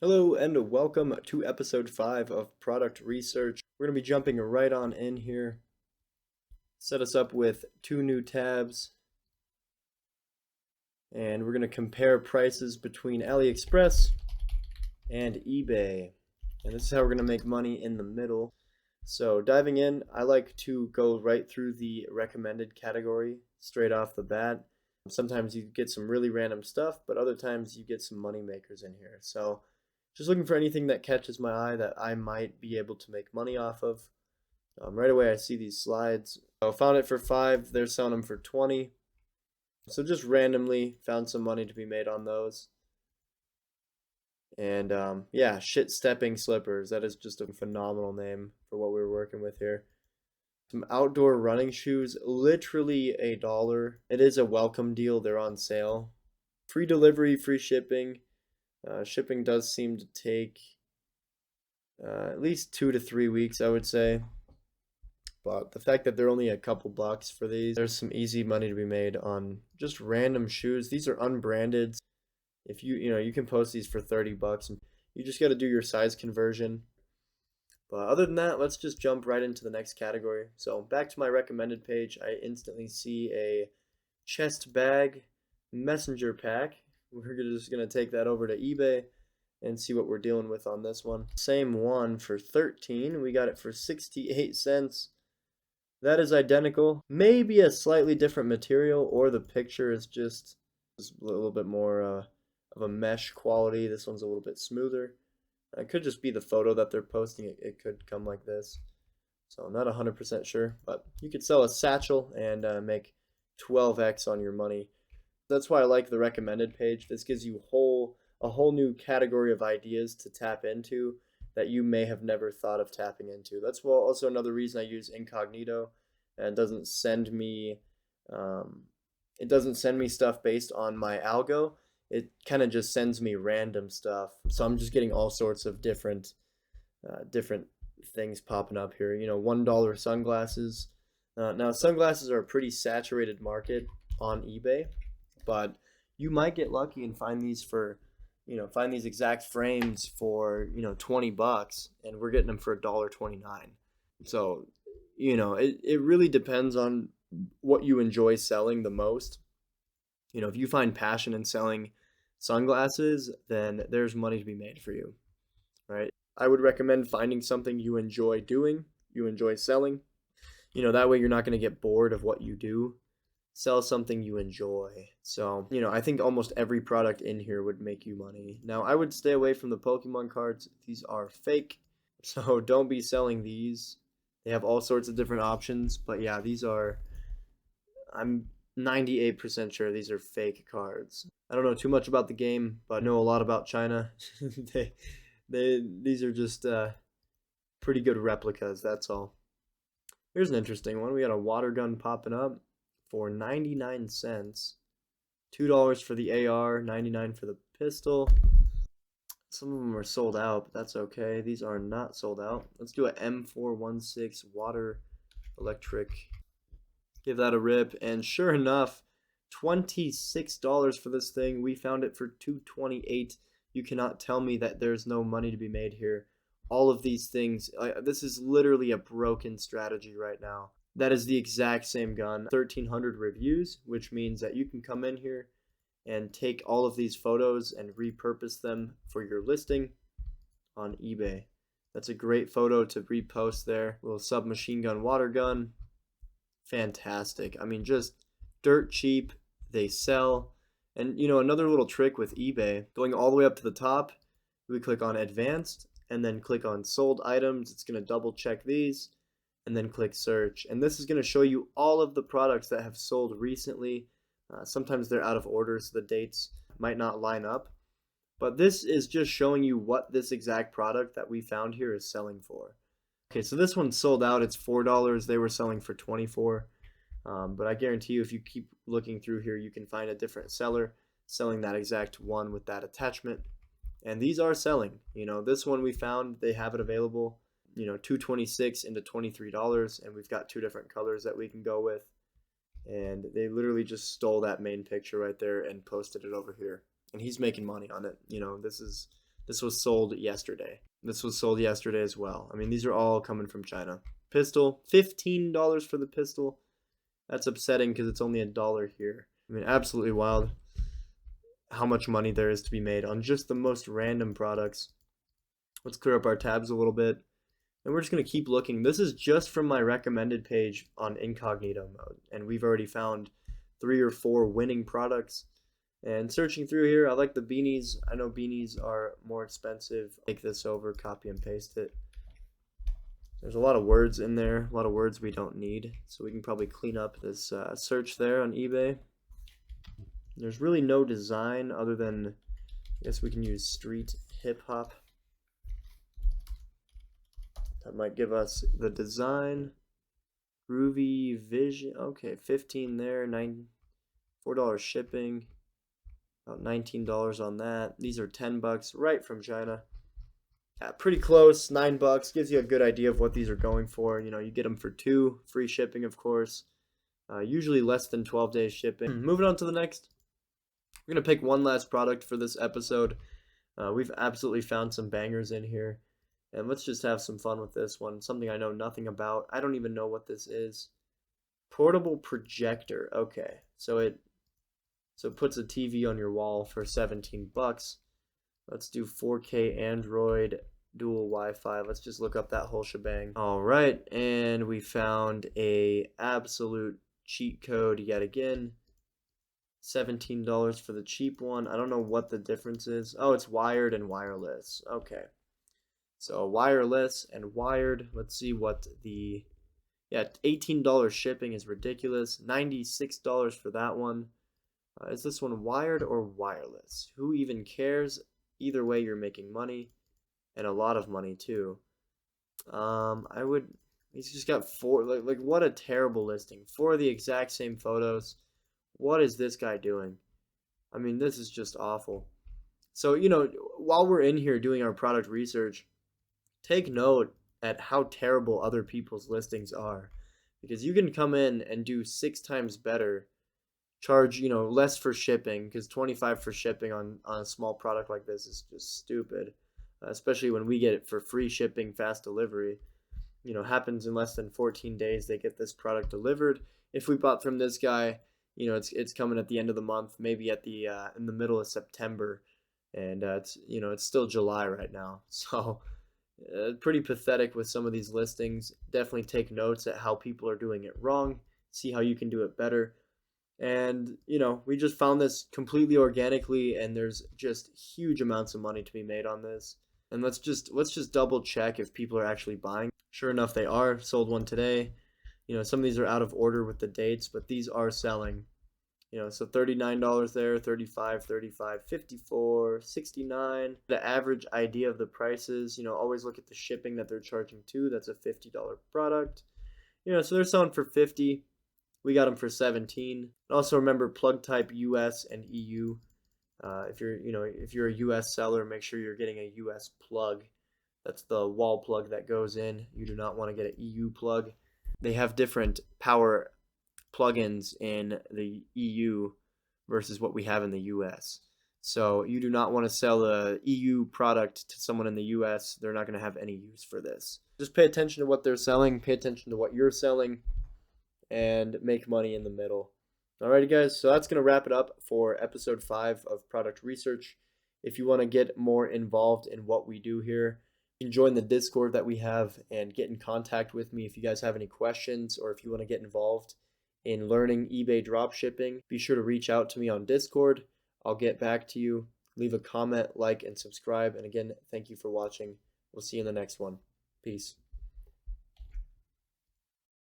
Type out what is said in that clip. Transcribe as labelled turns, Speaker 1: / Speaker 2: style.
Speaker 1: Hello and welcome to episode 5 of Product Research. We're going to be jumping right on in here. Set us up with two new tabs, and we're going to compare prices between AliExpress and eBay. And this is how we're going to make money in the middle. So diving in, I like to go right through the recommended category straight off the bat. Sometimes you get some really random stuff, but other times you get some money makers in here. So just looking for anything that catches my eye that I might be able to make money off of. Right away I see these slides. So found it for 5, they're selling them for 20. So just randomly found some money to be made on those. And yeah, shit stepping slippers. That is just a phenomenal name for what we were working with here. Some outdoor running shoes, literally $1. It is a welcome deal. They're on sale. Free delivery, free shipping. Shipping does seem to take at least 2 to 3 weeks, I would say. But the fact that they're only a couple bucks for these, there's some easy money to be made on just random shoes. These are unbranded. If you can post these for 30 bucks and you just got to do your size conversion. But other than that, let's just jump right into the next category. So back to my recommended page, I instantly see a chest bag messenger pack. We're just going to take that over to eBay and see what we're dealing with on this one. Same one for 13. We got it for 68 cents. That is identical. Maybe a slightly different material, or the picture is just a little bit more of a mesh quality. This one's a little bit smoother. It could just be the photo that they're posting. It could come like this. So I'm not 100% sure, but you could sell a satchel and make 12x on your money. That's why I like the recommended page. This gives you a whole new category of ideas to tap into that you may have never thought of tapping into. That's also another reason I use incognito, and it doesn't send me stuff based on my algo. It kind of just sends me random stuff. So I'm just getting all sorts of different things popping up here. $1 sunglasses. Now sunglasses are a pretty saturated market on eBay, but you might get lucky and find these exact frames for 20 bucks, and we're getting them for $1.29. So it really depends on what you enjoy selling the most. If you find passion in selling sunglasses, then there's money to be made for you, right? I would recommend finding something you enjoy doing, you enjoy selling. That way you're not going to get bored of what you do. Sell something you enjoy. So, I think almost every product in here would make you money. Now, I would stay away from the Pokemon cards. These are fake, so don't be selling these. They have all sorts of different options, but yeah, I'm 98% sure these are fake cards. I don't know too much about the game, but I know a lot about China. These are just pretty good replicas, that's all. Here's an interesting one. We got a water gun popping up for 99 cents. $2 for the AR, 99 for the pistol. Some of them are sold out, but that's okay. These are not sold out. Let's do a M416 water electric. Give that a rip, and sure enough, $26 for this thing. We found it for $2.28. You cannot tell me that there's no money to be made here. All of these things, this is literally a broken strategy right now. That is the exact same gun. 1,300 reviews, which means that you can come in here and take all of these photos and repurpose them for your listing on eBay. That's a great photo to repost there. Little submachine gun water gun. Fantastic. I mean, just dirt cheap. They sell. And another little trick with eBay, going all the way up to the top, we click on advanced and then click on sold items. It's going to double check these and then click search. And this is going to show you all of the products that have sold recently. Sometimes they're out of order, so the dates might not line up. But this is just showing you what this exact product that we found here is selling for. Okay, so this one's sold out. It's $4. They were selling for $24. But I guarantee you, if you keep looking through here, you can find a different seller selling that exact one with that attachment. And these are selling. This one we found, they have it available, $2.26 into $23, and we've got 2 different colors that we can go with. And they literally just stole that main picture right there and posted it over here. And he's making money on it. This is This was sold yesterday. This was sold yesterday as well. I mean, these are all coming from China. Pistol, $15 for the pistol. That's upsetting because it's only $1 here. I mean, absolutely wild how much money there is to be made on just the most random products. Let's clear up our tabs a little bit. And we're just going to keep looking. This is just from my recommended page on incognito mode. And we've already found 3 or 4 winning products. And searching through here, I like the beanies. I know beanies are more expensive. Take this over, copy and paste it. There's a lot of words in there, a lot of words we don't need. So we can probably clean up this search there on eBay. There's really no design other than, I guess we can use street hip hop. That might give us the design. Groovy Vision. Okay, 15 there, $4 shipping. About $19 on that. These are $10 right from China. Yeah, pretty close. $9 gives you a good idea of what these are going for. You know, you get them for 2, free shipping, of course. Usually less than 12 days shipping. Moving on to the next. We're gonna pick one last product for this episode. We've absolutely found some bangers in here. And let's just have some fun with this one. Something I know nothing about. I don't even know what this is. Portable projector. Okay. So it puts a TV on your wall for $17. Let's do 4K Android dual Wi-Fi. Let's just look up that whole shebang. All right, and we found a absolute cheat code yet again. $17 for the cheap one. I don't know what the difference is. Oh, it's wired and wireless. Okay. So wireless and wired. Let's see what the, yeah, $18 shipping is ridiculous. $96 for that one. Is this one wired or wireless? Who even cares? Either way, you're making money, and a lot of money too. He's just got 4, like what a terrible listing. 4 of the exact same photos. What is this guy doing? I mean, this is just awful. So, you know, while we're in here doing our product research, take note at how terrible other people's listings are, because you can come in and do 6 times better, charge, you know, less for shipping, because 25 for shipping on a small product like this is just stupid, especially when we get it for free shipping, fast delivery. You know, happens in less than 14 days they get this product delivered. If we bought from this guy, you know, it's coming at the end of the month, maybe at the in the middle of September, and it's, you know, it's still July right now. So pretty pathetic with some of these listings. Definitely take notes at how people are doing it wrong, see how you can do it better. And, you know, we just found this completely organically, and there's just huge amounts of money to be made on this. And let's just double check if people are actually buying. Sure enough, they are. Sold one today. You know, some of these are out of order with the dates, but these are selling. You know, so $39 there, $35, $35, $54, $69. The average idea of the prices, you know, always look at the shipping that they're charging too. That's a $50 product. You know, so they're selling for $50. We got them for $17. And also remember, plug type US and EU. If you're a US seller, make sure you're getting a US plug. That's the wall plug that goes in. You do not want to get an EU plug. They have different power plugins in the EU versus what we have in the US. So you do not want to sell a EU product to someone in the US. They're not going to have any use for this. Just pay attention to what they're selling, pay attention to what you're selling, and make money in the middle. Alrighty guys, so that's going to wrap it up for episode 5 of product research. If you want to get more involved in what we do here, you can join the Discord that we have and get in contact with me if you guys have any questions, or if you want to get involved in learning eBay dropshipping. Be sure to reach out to me on Discord. I'll get back to you. Leave a comment, like, and subscribe. And again, thank you for watching. We'll see you in the next one. Peace.